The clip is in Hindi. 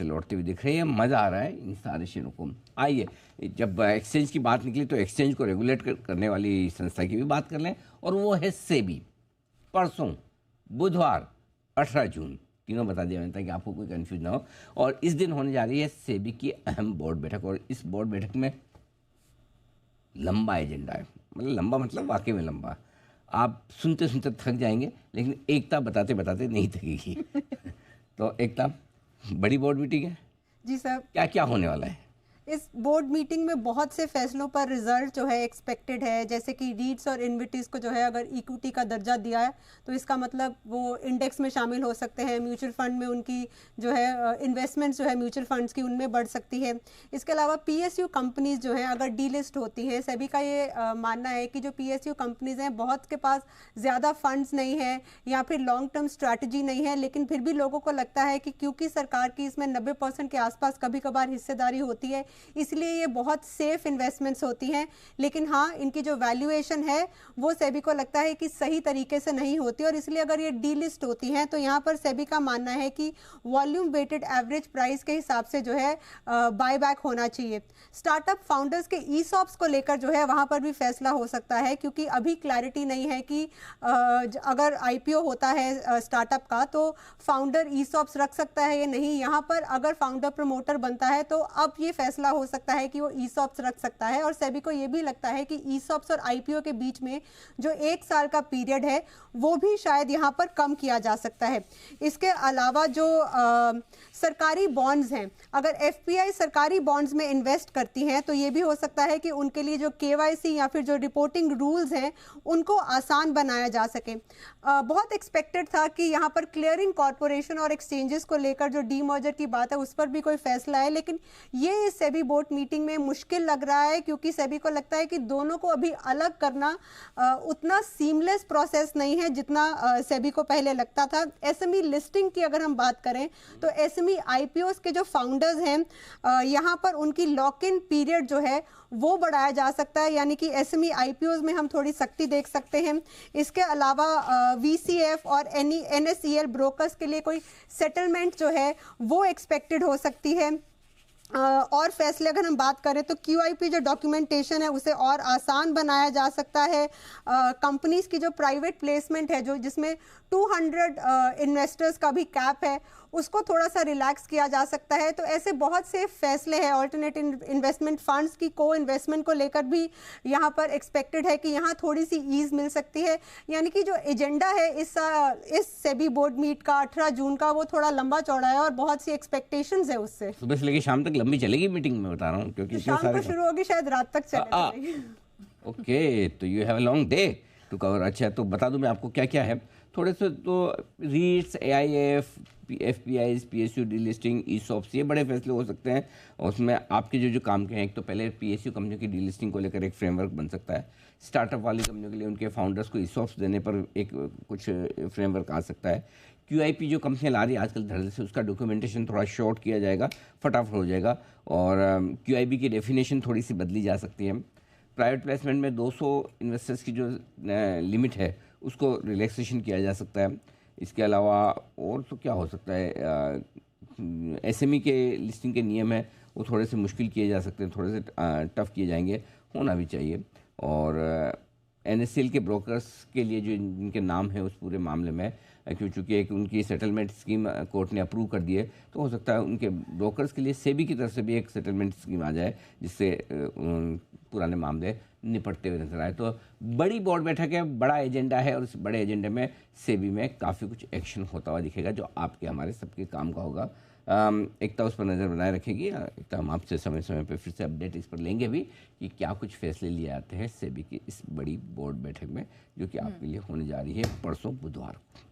से लौटते हुए दिख रही है। मज़ा आ रहा है इन सारे शेयरों को। आइए, जब एक्सचेंज की बात निकली तो एक्सचेंज को रेगुलेट करने वाली संस्था की भी बात कर लें, और वो है सेबी। परसों बुधवार 18 जून, तीनों बता दिया मैंने ताकि आपको कोई कन्फ्यूज ना हो। और इस दिन होने जा रही है सेबी की अहम बोर्ड बैठक, और इस बोर्ड बैठक में लंबा एजेंडा है। मतलब लंबा मतलब वाकई में लंबा, आप सुनते सुनते थक जाएंगे, लेकिन एकता बताते बताते नहीं थकेगी। तो एकता, बड़ी बोर्ड मीटिंग है जी सर। क्या क्या होने वाला है? इस बोर्ड मीटिंग में बहुत से फैसलों पर रिजल्ट जो है एक्सपेक्टेड है, जैसे कि रीट्स और इन्विटीज़ को जो है अगर इक्विटी का दर्जा दिया है तो इसका मतलब वो इंडेक्स में शामिल हो सकते हैं। म्यूचुअल फंड में उनकी जो है इन्वेस्टमेंट्स जो है म्यूचुअल फंड्स की उनमें बढ़ सकती है। इसके अलावा पीएसयू कंपनीज जो हैं अगर डीलिस्ट होती हैं, सभी का ये मानना है कि जो पीएसयू कंपनीज हैं बहुत के पास ज़्यादा फंड्स नहीं है या फिर लॉन्ग टर्म स्ट्रैटेजी नहीं है, लेकिन फिर भी लोगों को लगता है कि क्योंकि सरकार की इसमें 90% के आसपास कभी कभार हिस्सेदारी होती है, इसलिए ये बहुत सेफ इन्वेस्टमेंट्स होती हैं। लेकिन हाँ, इनकी जो वैल्यूएशन है वो सेबी को लगता है कि सही तरीके से नहीं होती, और इसलिए अगर ये डीलिस्ट होती हैं तो यहाँ पर सेबी का मानना है कि वॉल्यूम वेटेड एवरेज प्राइस के हिसाब से जो है बायबैक होना चाहिए। स्टार्टअप फाउंडर्स के ईसॉप्स को लेकर जो है वहाँ पर भी फैसला हो सकता है, क्योंकि अभी क्लैरिटी नहीं है कि अगर आईपीओ होता है स्टार्टअप का तो फाउंडर ईसॉप्स रख सकता है या नहीं। यहाँ पर अगर फाउंडर प्रमोटर बनता है तो अब ये फैसला हो सकता है कि वो ईसॉप्स रख सकता है, और सेबी को ये भी लगता है कि ईसॉप्स और आईपीओ के बीच में जो 1 साल का पीरियड है वो भी शायद यहाँ पर कम किया जा सकता है। इसके अलावा जो सरकारी बॉन्ड्स हैं, अगर एफपीआई सरकारी बॉन्ड्स में इन्वेस्ट करती हैं तो ये भी हो सकता है कि उनके लिए जो केवाईसी या फिर जो रिपोर्टिंग रूल्स हैं उनको आसान बनाया जा सके। बहुत एक्सपेक्टेड था कि यहाँ पर क्लियरिंग कॉरपोरेशन और एक्सचेंजेस को लेकर जो डीमर्जर की बात है उस पर भी कोई फैसला है, लेकिन ये सेबी बोर्ड मीटिंग में मुश्किल लग रहा है, क्योंकि सेबी को लगता है कि दोनों को अभी अलग करना उतना सीमलेस प्रोसेस नहीं है जितना सेबी को पहले लगता था। एसएमई लिस्टिंग की अगर हम बात करें तो एसएमई आईपीओस के जो फाउंडर्स हैं यहाँ पर उनकी लॉक इन पीरियड जो है वो बढ़ाया जा सकता है, यानी कि एसएमई आईपीओस में हम थोड़ी सख्ती देख सकते हैं। इसके अलावा वीसीएफ और एनएसईएल ब्रोकर्स के लिए कोई सेटलमेंट जो है वो एक्सपेक्टेड हो सकती है। और फैसले अगर हम बात करें तो क्यूआईपी जो डॉक्यूमेंटेशन है उसे और आसान बनाया जा सकता है। कंपनीज की जो प्राइवेट प्लेसमेंट है जो जिसमें 200 इन्वेस्टर्स का भी कैप है उसको थोड़ा सा रिलैक्स किया जा सकता है। तो ऐसे बहुत से फैसले हैं। ऑल्टरनेट इन्वेस्टमेंट फंड्स की को इन्वेस्टमेंट को लेकर भी यहाँ पर एक्सपेक्टेड है कि यहाँ थोड़ी सी ईज मिल सकती है। यानी कि जो एजेंडा है इस सेबी बोर्ड मीट का 18 जून का वो थोड़ा लंबा चौड़ा है और बहुत सी एक्सपेक्टेशंस है उससे। सुबह से लेकर शाम तक लंबी चलेगी मीटिंग, में बता रहा हूँ, क्योंकि शाम को शुरू होगी, शायद रात तक चलेगी। ओके, तो you have a long day to cover. अच्छा, तो बता दूं मैं आपको क्या क्या है थोड़े से। तो REITs, AIF, FPIs, PSU delisting, ESOPs, ये बड़े फैसले हो सकते हैं। और उसमें आपके जो काम के हैं, एक तो पहले पीएसयू कंपनियों की डीलिस्टिंग को लेकर एक फ्रेमवर्क बन सकता है। स्टार्टअप वाली कंपनियों के लिए उनके फाउंडर्स को ईसॉप्स देने पर एक कुछ फ्रेमवर्क आ सकता है। क्यूआईपी जो कंपनियाँ ला रही है आजकल धड़ल्ले से, उसका डॉक्यूमेंटेशन थोड़ा शॉर्ट किया जाएगा, फटाफट हो जाएगा। और क्यूआईबी की डेफिनेशन थोड़ी सी बदली जा सकती है। प्राइवेट प्लेसमेंट में 200 इन्वेस्टर्स की जो लिमिट है उसको रिलैक्सेशन किया जा सकता है। इसके अलावा और तो क्या हो सकता है, एसएमई के लिस्टिंग के नियम है वो थोड़े से मुश्किल किए जा सकते हैं, थोड़े से टफ किए जाएंगे, होना भी चाहिए। और एनएससीएल के ब्रोकर्स के लिए जो इनके नाम है उस पूरे मामले में, क्योंकि एक उनकी सेटलमेंट स्कीम कोर्ट ने अप्रूव कर दी है, तो हो सकता है उनके ब्रोकर्स के लिए सेबी की तरफ से भी एक सेटलमेंट स्कीम आ जाए जिससे पुराने मामले निपटते हुए नजर आए। तो बड़ी बोर्ड बैठक है, बड़ा एजेंडा है, और इस बड़े एजेंडे में सेबी में काफ़ी कुछ एक्शन होता हुआ दिखेगा जो आपके हमारे सबके काम का होगा। एकता उस पर नज़र बनाए रखेगी। एकता, हम आपसे समय समय पर फिर से अपडेट इस पर लेंगे भी कि क्या कुछ फैसले लिए जाते हैं सेबी की इस बड़ी बोर्ड बैठक में, जो कि आपके लिए होने जा रही है परसों बुधवार को।